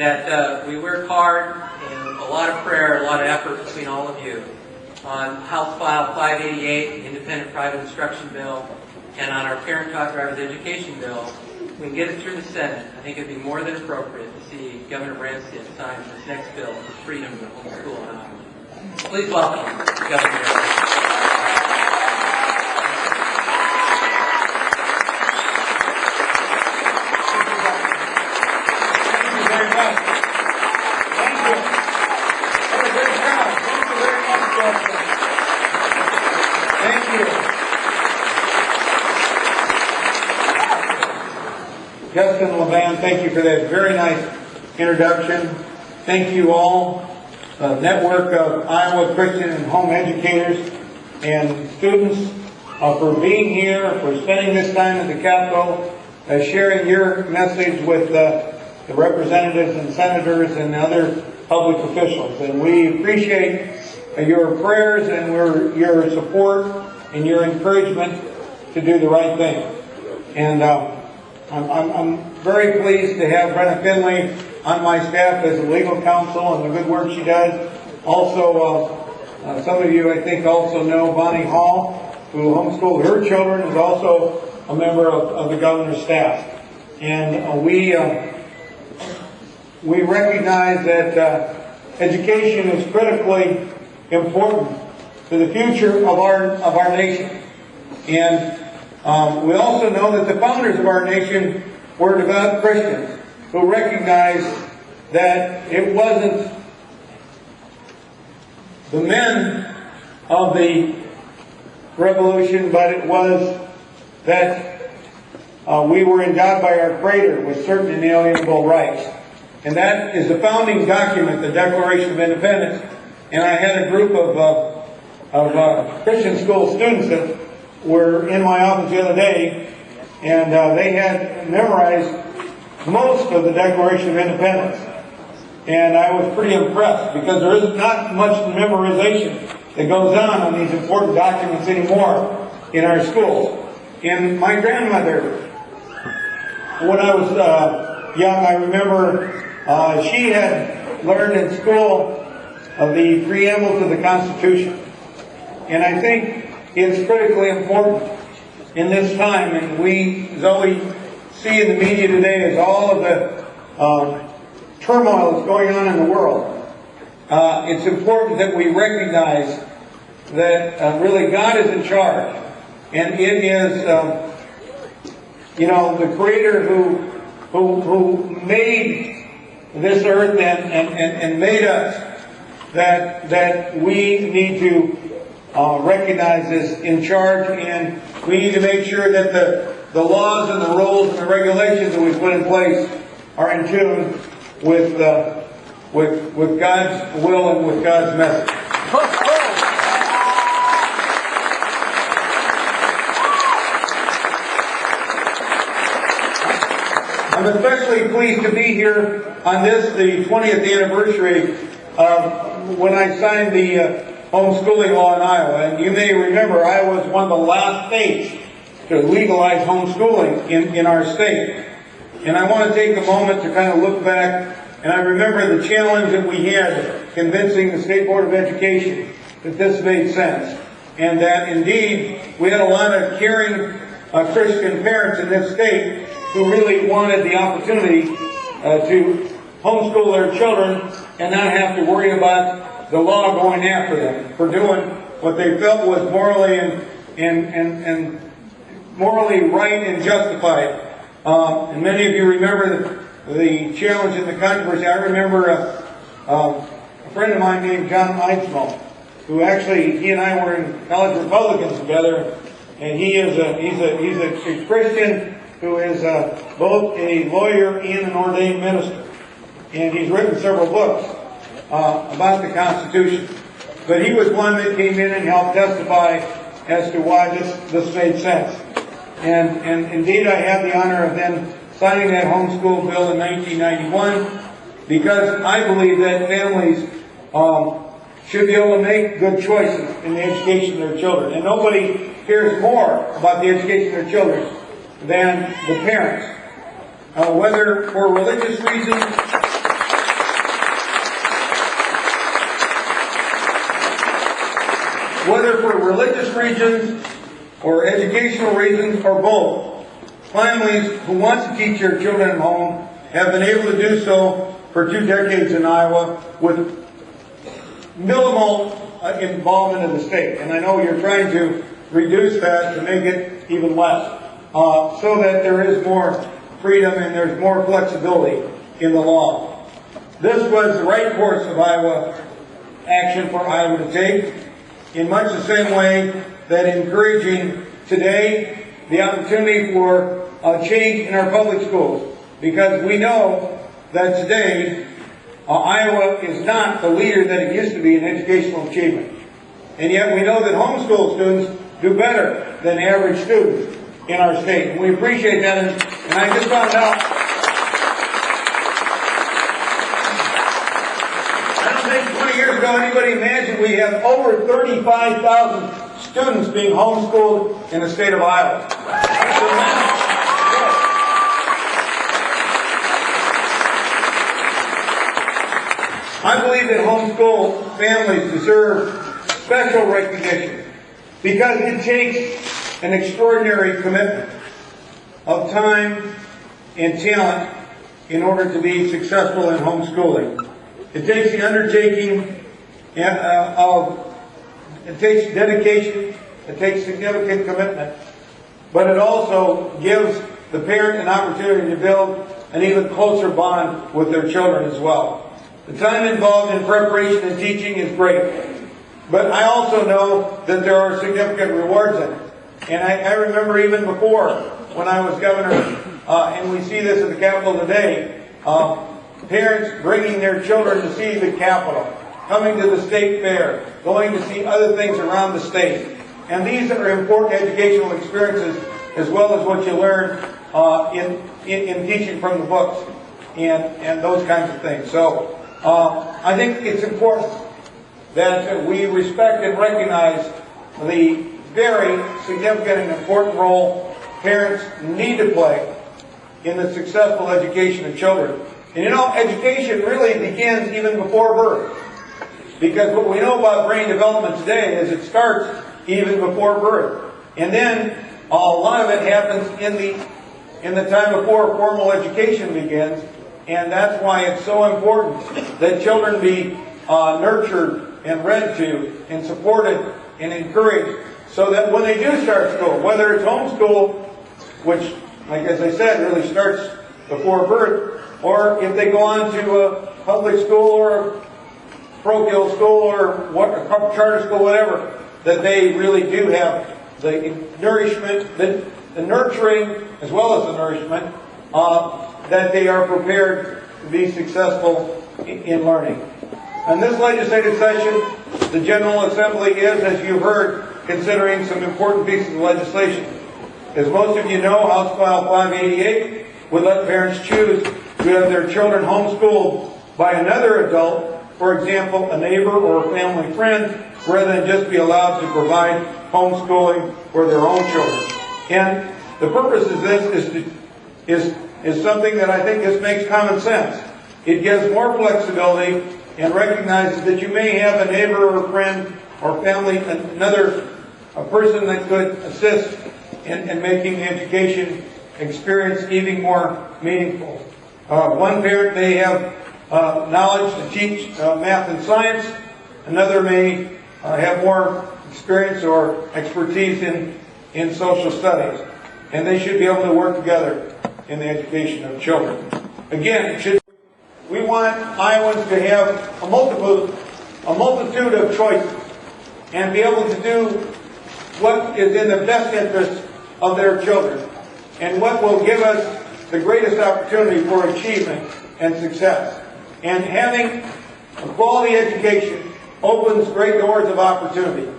that we work hard and a lot of prayer, a lot of effort between all of you on House File 588, the Independent Private Instruction Bill, and on our Parent-Taught Driver's Education Bill. We can get it through the Senate. I think it'd be more than appropriate to see Governor Branstad sign this next bill for freedom to homeschool in Iowa. Please welcome Governor Branstad. Justin LeVan, thank you for that very nice introduction. Thank you all, network of Iowa Christian and home educators and students for being here, for spending this time at the Capitol, sharing your message with the representatives and senators and other public officials. And we appreciate your prayers and your support and your encouragement to do the right thing. And I'm very pleased to have Brenna Finley on my staff as a legal counsel and the good work she does. Also, some of you I think also know Bonnie Hall, who homeschooled her children, is also a member of the governor's staff. And we recognize that education is critically important to the future of our nation. And we also know that the founders of our nation were devout Christians who recognized that it wasn't the men of the revolution, but it was that we were endowed by our Creator with certain inalienable rights. And that is the founding document, the Declaration of Independence. And I had a group of Christian school students that were in my office the other day, and they had memorized most of the Declaration of Independence. And I was pretty impressed because there is not much memorization that goes on these important documents anymore in our schools. And my grandmother, when I was young, I remember she had learned in school of the preamble to the Constitution. And I think it's critically important in this time, and as we see in the media today, as all of the turmoil that's going on in the world, it's important that we recognize that really God is in charge, and it is the Creator who made this earth and made us, that we need to recognize is in charge, and we need to make sure that the laws and the rules and the regulations that we put in place are in tune with God's will and with God's message. I'm especially pleased to be here on this, the 20th anniversary of when I signed the homeschooling law in Iowa. And you may remember Iowa was one of the last states to legalize homeschooling in our state. And I want to take a moment to kind of look back, and I remember the challenge that we had convincing the State Board of Education that this made sense, and that indeed we had a lot of caring Christian parents in this state who really wanted the opportunity to homeschool their children and not have to worry about the law going after them for doing what they felt was morally and morally right and justified. And many of you remember the challenge and the controversy. I remember a friend of mine named John Eidsmoe, who actually, he and I were in college Republicans together, and he's a Christian who is both a lawyer and an ordained minister. And he's written several books about the Constitution. But he was one that came in and helped testify as to why this made sense. And indeed, I had the honor of then signing that homeschool bill in 1991, because I believe that families should be able to make good choices in the education of their children. And nobody cares more about the education of their children than the parents. Whether for religious reasons whether for religious reasons or educational reasons or both. Families who want to teach their children at home have been able to do so for 2 decades in Iowa with minimal involvement of the state. And I know you're trying to reduce that to make it even less, so that there is more freedom and there's more flexibility in the law. This was the right course of Iowa action for Iowa to take, in much the same way that encouraging today the opportunity for change in our public schools, because we know that today Iowa is not the leader that it used to be in educational achievement. And yet we know that homeschool students do better than average students in our state. And we appreciate that. And I just found out, I don't think 20 years ago anybody imagined we have over 35,000 students being homeschooled in the state of Iowa. I believe that homeschool families deserve special recognition because it takes an extraordinary commitment of time and talent in order to be successful in homeschooling. It takes the undertaking it takes dedication, it takes significant commitment, but it also gives the parent an opportunity to build an even closer bond with their children as well. The time involved in preparation and teaching is great, but I also know that there are significant rewards in it. And I remember even before, when I was governor, and we see this at the Capitol today, parents bringing their children to see the Capitol, coming to the state fair, going to see other things around the state. And these are important educational experiences, as well as what you learn in teaching from the books and those kinds of things. So I think it's important that we respect and recognize the very significant and important role parents need to play in the successful education of children. And you know, education really begins even before birth. Because what we know about brain development today is it starts even before birth. And then a lot of it happens in the time before formal education begins. And that's why it's so important that children be nurtured and read to and supported and encouraged, so that when they do start school, whether it's homeschool, which, like as I said, really starts before birth, or if they go on to a public school or a parochial school or a charter school, whatever, that they really do have the nourishment, the nurturing as well as the nourishment, that they are prepared to be successful in learning. In this legislative session, the General Assembly is, as you heard, considering some important pieces of legislation. As most of you know, House File 588 would let parents choose to have their children homeschooled by another adult, for example, a neighbor or a family friend, rather than just be allowed to provide homeschooling for their own children. And the purpose of this is something that I think just makes common sense. It gives more flexibility and recognizes that you may have a neighbor or a friend or family, a person that could assist in making the education experience even more meaningful. One parent may have knowledge to teach math and science. Another may have more experience or expertise in social studies. And they should be able to work together in the education of children. Again, we want Iowans to have a multitude of choices and be able to do what is in the best interest of their children and what will give us the greatest opportunity for achievement and success. And having a quality education opens great doors of opportunity.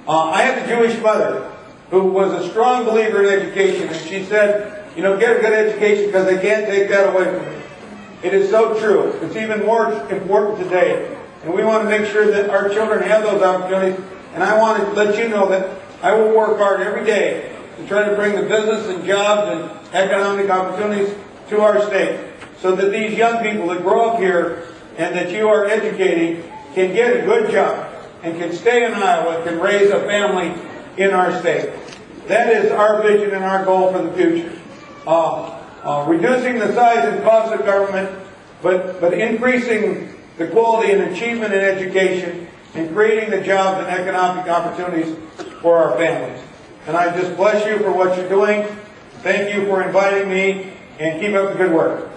I have a Jewish mother who was a strong believer in education, and she said, you know, get a good education because they can't take that away from you. It is so true. It's even more important today. And we want to make sure that our children have those opportunities. And I want to let you know that I will work hard every day to try to bring the business and jobs and economic opportunities to our state, so that these young people that grow up here and that you are educating can get a good job and can stay in Iowa, can raise a family in our state. That is our vision and our goal for the future. Reducing the size and cost of government, but increasing the quality and achievement in education, and creating the jobs and economic opportunities for our families. And I just bless you for what you're doing. Thank you for inviting me, and keep up the good work.